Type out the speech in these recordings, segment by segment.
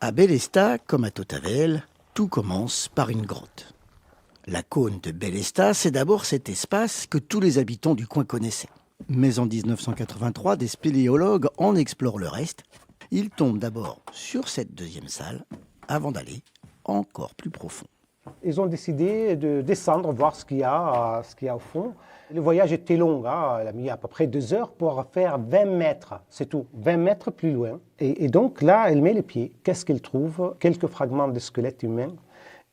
À Bélestat, comme à Tautavel, tout commence par une grotte. La cône de Bélestat, c'est d'abord cet espace que tous les habitants du coin connaissaient. Mais en 1983, des spéléologues en explorent le reste. Ils tombent d'abord sur cette deuxième salle avant d'aller encore plus profond. Ils ont décidé de descendre, voir ce qu'il y a au fond. Le voyage était long, hein. Il a mis à peu près 2 heures pour faire 20 mètres, c'est tout, 20 mètres plus loin. Et donc là, elle met les pieds. Qu'est-ce qu'elle trouve? Quelques fragments de squelette humain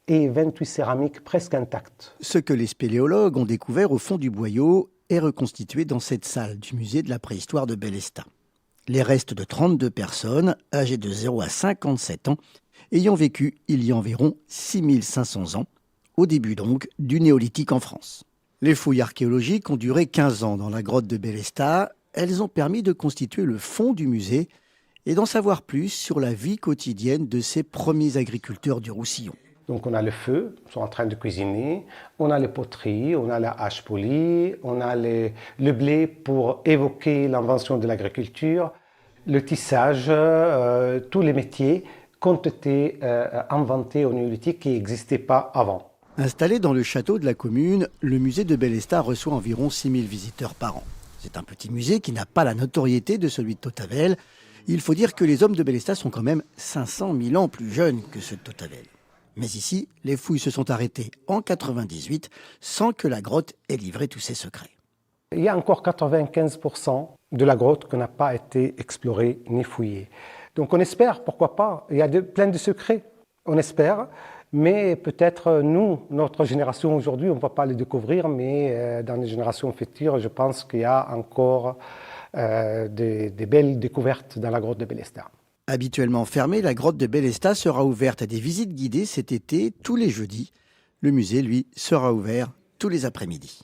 et 28 céramiques presque intactes. Ce que les spéléologues ont découvert au fond du boyau est reconstitué dans cette salle du musée de la préhistoire de Bélestat. Les restes de 32 personnes, âgées de 0 à 57 ans, ayant vécu il y a environ 6500 ans, au début donc du néolithique en France. Les fouilles archéologiques ont duré 15 ans dans la grotte de Bélestat. Elles ont permis de constituer le fond du musée et d'en savoir plus sur la vie quotidienne de ces premiers agriculteurs du Roussillon. Donc on a le feu, ils sont en train de cuisiner, on a les poteries, on a la hache polie, on a le blé pour évoquer l'invention de l'agriculture, le tissage, tous les métiers qui ont été inventés au néolithique qui n'existaient pas avant. Installé dans le château de la commune, le musée de Bélestat reçoit environ 6000 visiteurs par an. C'est un petit musée qui n'a pas la notoriété de celui de Tautavel. Il faut dire que les hommes de Bélestat sont quand même 500 000 ans plus jeunes que ceux de Tautavel. Mais ici, les fouilles se sont arrêtées en 98 sans que la grotte ait livré tous ses secrets. Il y a encore 95% de la grotte qui n'a pas été explorée ni fouillée. Donc on espère, pourquoi pas, il y a plein de secrets, on espère, mais peut-être nous, notre génération aujourd'hui, on ne va pas les découvrir, mais dans les générations futures, je pense qu'il y a encore des belles découvertes dans la grotte de Bélestat. Habituellement fermée, la grotte de Bélestat sera ouverte à des visites guidées cet été tous les jeudis. Le musée, lui, sera ouvert tous les après-midi.